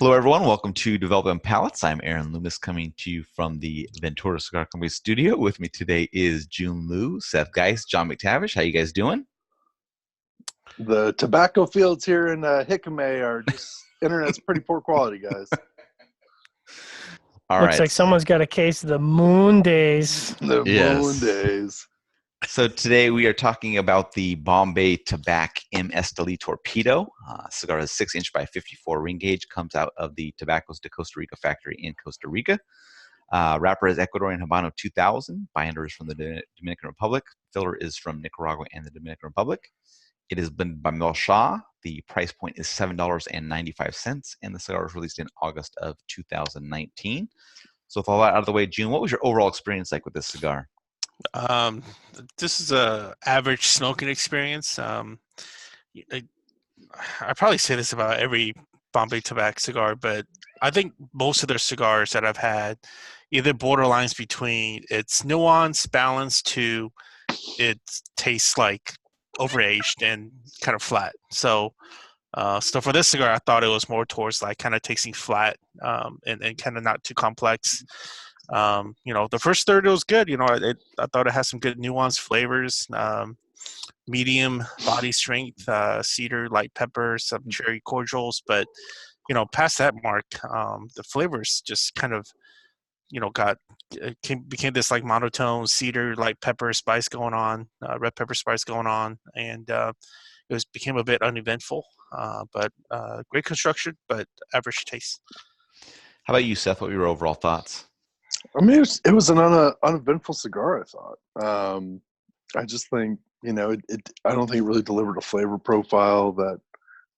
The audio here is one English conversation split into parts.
Hello, everyone. Welcome to Development Palates. I'm Aaron Loomis, coming to you from the Ventura Cigar Company studio. With me today is Jiunn Liu, Seth Geist, John McTavish. How you guys doing? The tobacco fields here in Jicame are just internet's pretty poor quality, guys. All Looks right. like someone's got a case of the moon days. The Yes. moon days. So today we are talking about the Bombay Tobak M.Esteli Torpedo. Cigar is 6-inch by 54 ring gauge, comes out of the Tobacos de Costa Rica factory in Costa Rica. Wrapper is Ecuadorian Habano 2000. Binder is from the Dominican Republic. Filler is from Nicaragua and the Dominican Republic. It is blended by Mel Shah. The price point is $7.95, and the cigar was released in August of 2019. So with all that out of the way, June, what was your overall experience like with this cigar? This is a average smoking experience. I probably say this about every Bombay Tobacco cigar, but I think most of their cigars that I've had either borderlines between its nuance, balance to it tastes like overaged and kind of flat. So for this cigar, I thought it was more towards like kind of tasting flat and kind of not too complex. The first third was good. I thought it had some good nuanced flavors, medium body strength, cedar, light pepper, some cherry cordials. But, past that mark, the flavors just kind of, became this like monotone cedar, light pepper spice going on, red pepper spice going on. And became a bit uneventful, but great construction, but average taste. How about you, Seth? What were your overall thoughts? I mean, it was an uneventful cigar, I thought. I just think, I don't think it really delivered a flavor profile that I'm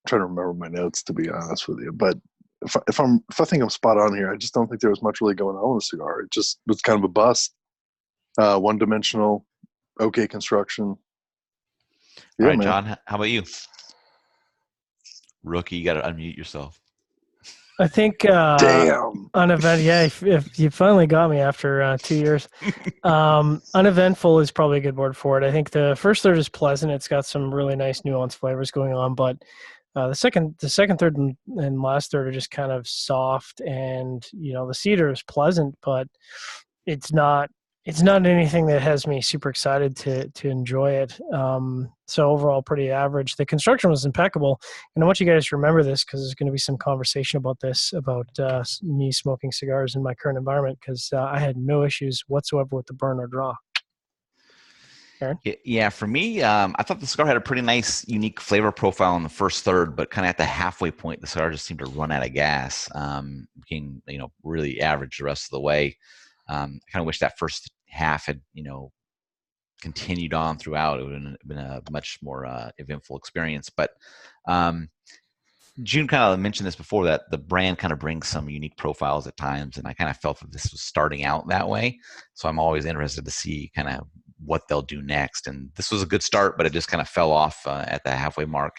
trying to remember my notes, to be honest with you. But if I think I'm spot on here, I just don't think there was much really going on with the cigar. It just was kind of a bust, one-dimensional, okay construction. Yeah, all right, man. John, how about you? Rookie, you got to unmute yourself. I think Damn. Uneventful. Yeah, if you finally got me after 2 years. Uneventful is probably a good word for it. I think the first third is pleasant. It's got some really nice nuanced flavors going on, but the second third, and last third are just kind of soft. And the cedar is pleasant, but it's not anything that has me super excited to enjoy it. So overall, pretty average. The construction was impeccable, and I want you guys to remember this because there's going to be some conversation about this, about me smoking cigars in my current environment, because I had no issues whatsoever with the burn or draw. Aaron? Yeah, for me, I thought the cigar had a pretty nice, unique flavor profile in the first third, but kind of at the halfway point, the cigar just seemed to run out of gas, became really average the rest of the way. I kind of wish that first half had, continued on throughout. It would have been a much more eventful experience. But Jiunn kind of mentioned this before, that the brand kind of brings some unique profiles at times, and I kind of felt that this was starting out that way. So I'm always interested to see kind of what they'll do next. And this was a good start, but it just kind of fell off at the halfway mark.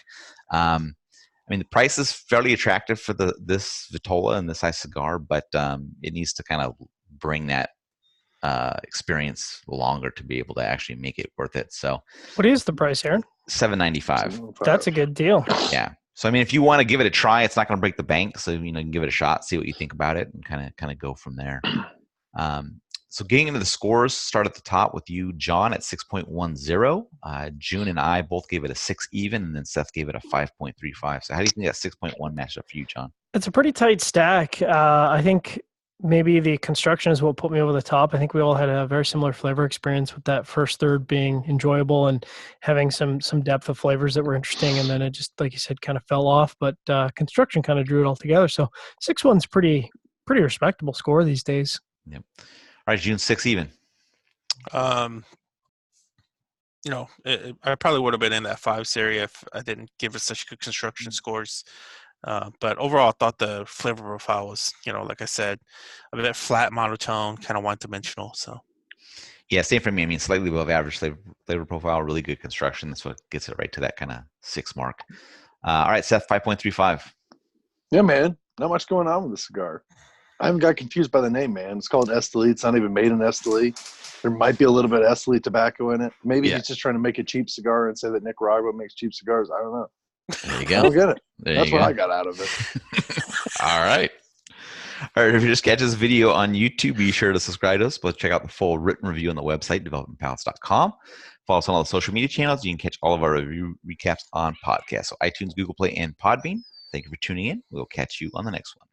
The price is fairly attractive for this Vitola and this size cigar, but it needs to kind of bring that experience longer to be able to actually make it worth it. So, what is the price, Aaron? $7.95. That's a good deal. Yeah. So if you want to give it a try, it's not going to break the bank. So you can give it a shot, see what you think about it, and kind of go from there. So getting into the scores, start at the top with you, John, at 6.10. Jiunn and I both gave it a 6 even, and then Seth gave it a 5.35. So how do you think that 6.1 matched up for you, John? It's a pretty tight stack. I think maybe the construction is what put me over the top. I think we all had a very similar flavor experience, with that first third being enjoyable and having some depth of flavors that were interesting. And then it just, like you said, kind of fell off, but construction kind of drew it all together. So 6.1's pretty respectable score these days. Yep. All right, Jiunn, 6 even. I probably would have been in that 5s area if I didn't give it such good construction scores. But overall, I thought the flavor profile was, like I said, a bit flat, monotone, kind of one-dimensional. So, yeah, same for me. Slightly above average flavor profile, really good construction. That's what gets it right to that kind of 6 mark. All right, Seth, 5.35. Yeah, man. Not much going on with the cigar. I haven't got confused by the name, man. It's called Esteli. It's not even made in Esteli. There might be a little bit of Esteli tobacco in it. Maybe he's just trying to make a cheap cigar and say that Nicaragua makes cheap cigars. I don't know. There you I go. don't get it. There That's you what go. I got out of it. All right. All right, if you just catch this video on YouTube, be sure to subscribe to us, but check out the full written review on the website, developmentpalates.com. Follow us on all the social media channels. You can catch all of our review recaps on podcasts. So iTunes, Google Play, and Podbean. Thank you for tuning in. We'll catch you on the next one.